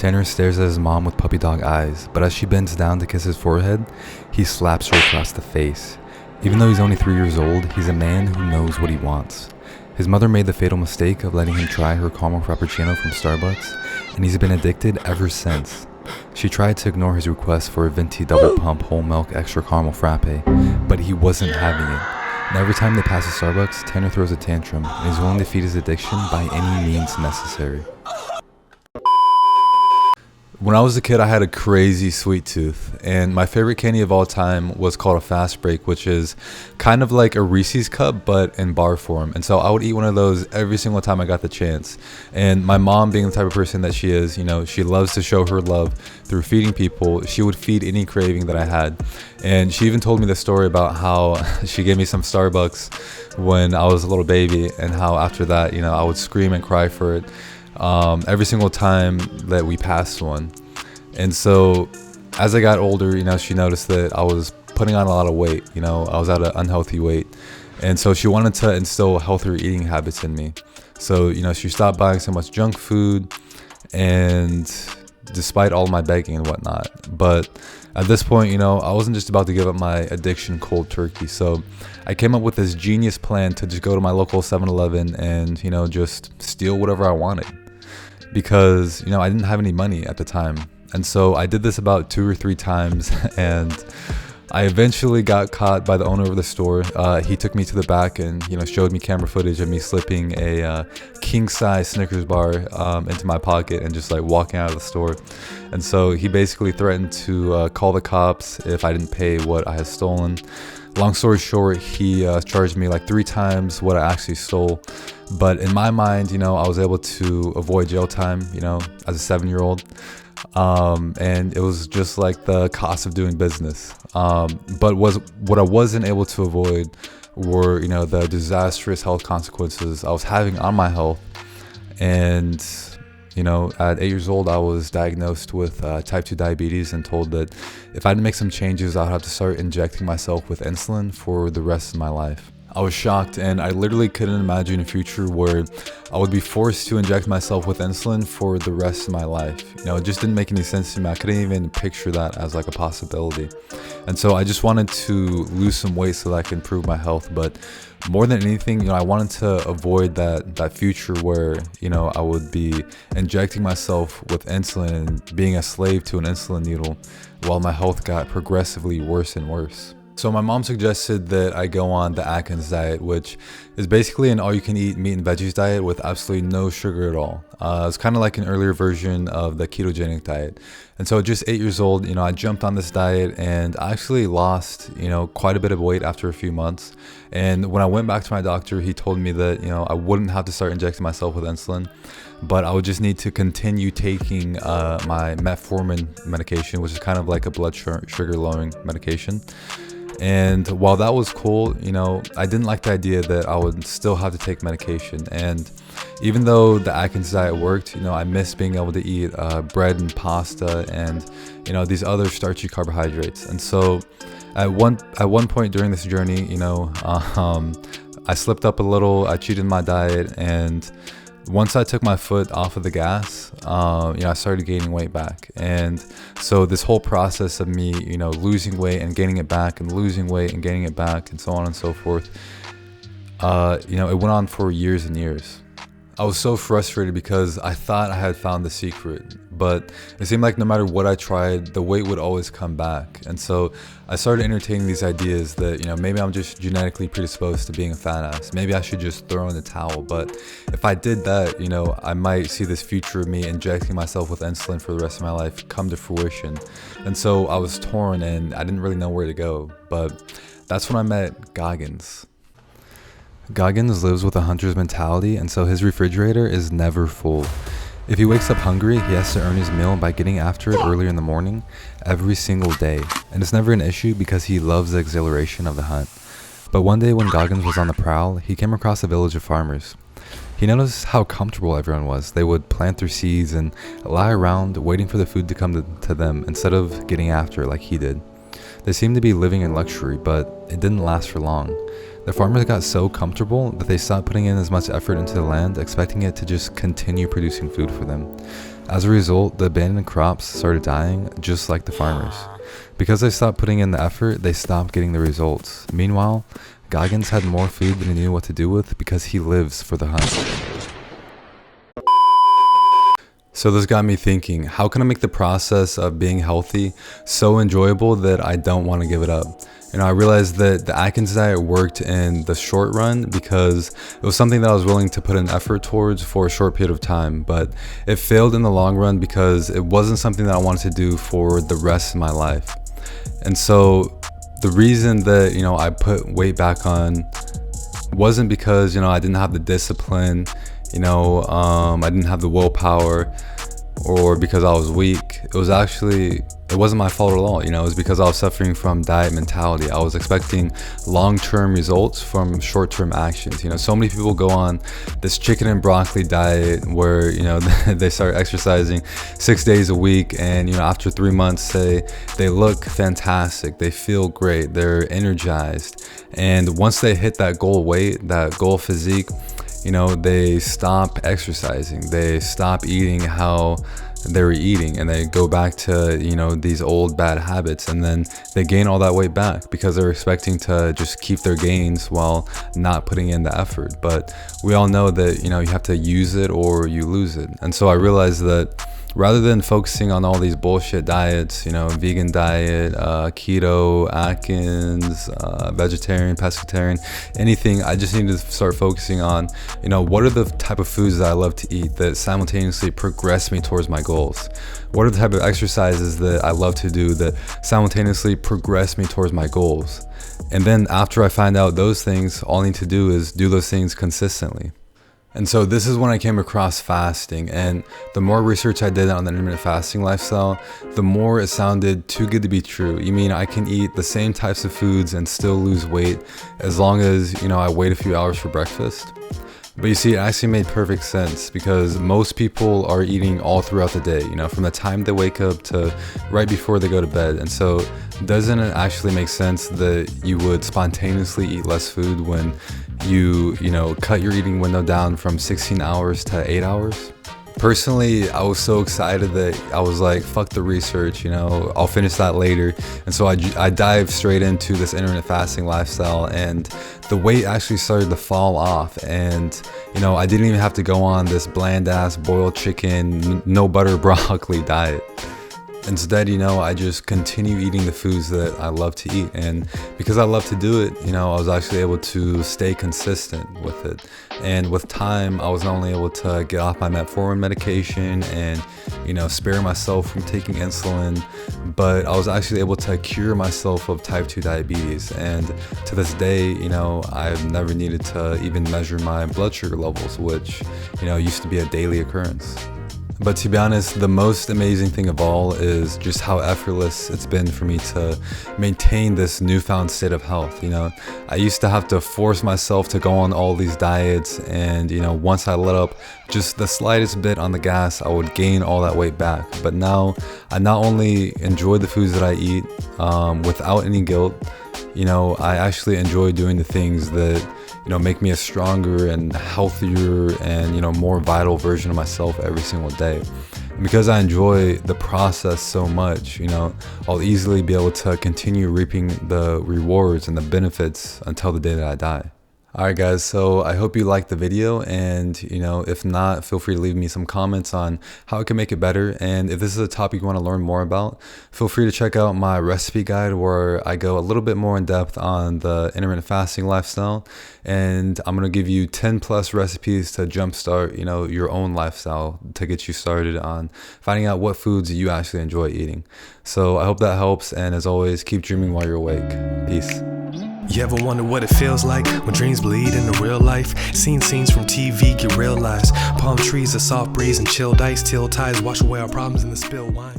Tanner stares at his mom with puppy dog eyes, but as she bends down to kiss his forehead, he slaps her across the face. Even though he's only 3 years old, he's a man who knows what he wants. His mother made the fatal mistake of letting him try her caramel frappuccino from Starbucks, and he's been addicted ever since. She tried to ignore his request for a venti double pump whole milk extra caramel frappe, but he wasn't having it. And every time they pass a Starbucks, Tanner throws a tantrum and is willing to feed his addiction by any means necessary. When I was a kid, I had a crazy sweet tooth, and my favorite candy of all time was called a Fast Break, which is kind of like a Reese's cup, but in bar form. And so I would eat one of those every single time I got the chance. And my mom, being the type of person that she is, she loves to show her love through feeding people. She would feed any craving that I had. And she even told me the story about how she gave me some Starbucks when I was a little baby, and how after that, I would scream and cry for it every single time that we passed one. And so as I got older, she noticed that I was putting on a lot of weight. I was at an unhealthy weight, and so she wanted to instill healthier eating habits in me. So she stopped buying so much junk food, and despite all my begging and whatnot. But at this point, I wasn't just about to give up my addiction cold turkey. So I came up with this genius plan to just go to my local 7-Eleven and just steal whatever I wanted, because I didn't have any money at the time. And so I did this about 2 or 3 times, and I eventually got caught by the owner of the store. He took me to the back and showed me camera footage of me slipping a king size Snickers bar into my pocket and just like walking out of the store. And so he basically threatened to call the cops if I didn't pay what I had stolen. Long story short, he charged me like 3 times what I actually stole. But in my mind, I was able to avoid jail time, as a 7-year-old. And it was just like the cost of doing business. But what I wasn't able to avoid were, the disastrous health consequences I was having on my health. And, at 8 years old, I was diagnosed with type 2 diabetes and told that if I didn't make some changes, I would have to start injecting myself with insulin for the rest of my life. I was shocked, and I literally couldn't imagine a future where I would be forced to inject myself with insulin for the rest of my life. It just didn't make any sense to me. I couldn't even picture that as like a possibility. And so I just wanted to lose some weight so that I could improve my health. But more than anything, I wanted to avoid that future where, I would be injecting myself with insulin and being a slave to an insulin needle while my health got progressively worse and worse. So my mom suggested that I go on the Atkins diet, which is basically an all-you-can-eat meat and veggies diet with absolutely no sugar at all. It's kind of like an earlier version of the ketogenic diet. And so at just 8 years old, I jumped on this diet, and I actually lost, quite a bit of weight after a few months. And when I went back to my doctor, he told me that, I wouldn't have to start injecting myself with insulin, but I would just need to continue taking my metformin medication, which is kind of like a blood sugar lowering medication. And while that was cool, I didn't like the idea that I would still have to take medication. And even though the Atkins diet worked, I missed being able to eat bread and pasta and, these other starchy carbohydrates. And so at one point during this journey, I slipped up a little, I cheated my diet, and once I took my foot off of the gas, I started gaining weight back. And so this whole process of me, losing weight and gaining it back and losing weight and gaining it back and so on and so forth, it went on for years and years. I was so frustrated because I thought I had found the secret, but it seemed like no matter what I tried, the weight would always come back. And so I started entertaining these ideas that, maybe I'm just genetically predisposed to being a fat ass. Maybe I should just throw in the towel. But if I did that, I might see this future of me injecting myself with insulin for the rest of my life come to fruition. And so I was torn, and I didn't really know where to go. But that's when I met Goggins. Goggins lives with a hunter's mentality, and so his refrigerator is never full. If he wakes up hungry, he has to earn his meal by getting after it earlier in the morning, every single day. And it's never an issue because he loves the exhilaration of the hunt. But one day when Goggins was on the prowl, he came across a village of farmers. He noticed how comfortable everyone was. They would plant their seeds and lie around waiting for the food to come to them instead of getting after it like he did. They seemed to be living in luxury, but it didn't last for long. The farmers got so comfortable that they stopped putting in as much effort into the land, expecting it to just continue producing food for them. As a result, the abandoned crops started dying just like the farmers. Because they stopped putting in the effort, they stopped getting the results. Meanwhile, Goggins had more food than he knew what to do with because he lives for the hunt. So this got me thinking, how can I make the process of being healthy so enjoyable that I don't want to give it up? I realized that the Atkins diet worked in the short run because it was something that I was willing to put an effort towards for a short period of time, but it failed in the long run because it wasn't something that I wanted to do for the rest of my life. And so the reason that, I put weight back on wasn't because, I didn't have the discipline, I didn't have the willpower, or because I was weak. It wasn't my fault at all. It was because I was suffering from diet mentality. I was expecting long-term results from short-term actions. So many people go on this chicken and broccoli diet where, they start exercising 6 days a week, and, after 3 months, say they look fantastic, they feel great, they're energized. And once they hit that goal weight, that goal physique, they stop exercising, they stop eating how they were eating, and they go back to, these old bad habits, and then they gain all that weight back because they're expecting to just keep their gains while not putting in the effort. But we all know that, you have to use it or you lose it. And so I realized that rather than focusing on all these bullshit diets, vegan diet, keto, Atkins, vegetarian, pescatarian, anything, I just need to start focusing on, what are the type of foods that I love to eat that simultaneously progress me towards my goals? What are the type of exercises that I love to do that simultaneously progress me towards my goals? And then after I find out those things, all I need to do is do those things consistently. And so this is when I came across fasting, and the more research I did on the intermittent fasting lifestyle, the more it sounded too good to be true. You mean I can eat the same types of foods and still lose weight as long as, I wait a few hours for breakfast? But you see, it actually made perfect sense because most people are eating all throughout the day, from the time they wake up to right before they go to bed. And so doesn't it actually make sense that you would spontaneously eat less food when you cut your eating window down from 16 hours to 8 hours? Personally, I was so excited that I was like, fuck the research, I'll finish that later. And so I dived straight into this intermittent fasting lifestyle, and the weight actually started to fall off. And, I didn't even have to go on this bland ass boiled chicken, no butter broccoli diet. Instead, I just continue eating the foods that I love to eat. And because I love to do it, I was actually able to stay consistent with it. And with time, I was not only able to get off my metformin medication and, spare myself from taking insulin, but I was actually able to cure myself of type 2 diabetes. And to this day, I've never needed to even measure my blood sugar levels, which, used to be a daily occurrence. But to be honest, the most amazing thing of all is just how effortless it's been for me to maintain this newfound state of health. I used to have to force myself to go on all these diets, and once I let up just the slightest bit on the gas, I would gain all that weight back. But now I not only enjoy the foods that I eat without any guilt, I actually enjoy doing the things that make me a stronger and healthier and, more vital version of myself every single day. And because I enjoy the process so much, I'll easily be able to continue reaping the rewards and the benefits until the day that I die. Alright guys, so I hope you liked the video, and if not, feel free to leave me some comments on how I can make it better. And if this is a topic you want to learn more about, feel free to check out my recipe guide where I go a little bit more in depth on the intermittent fasting lifestyle, and I'm going to give you 10 plus recipes to jumpstart your own lifestyle to get you started on finding out what foods you actually enjoy eating. So I hope that helps, and as always, keep dreaming while you're awake. Peace. You ever wonder what it feels like when dreams bleed into real life? Seen scenes from TV get realized. Palm trees, a soft breeze, and chilled ice till tides wash away our problems in the spilled wine.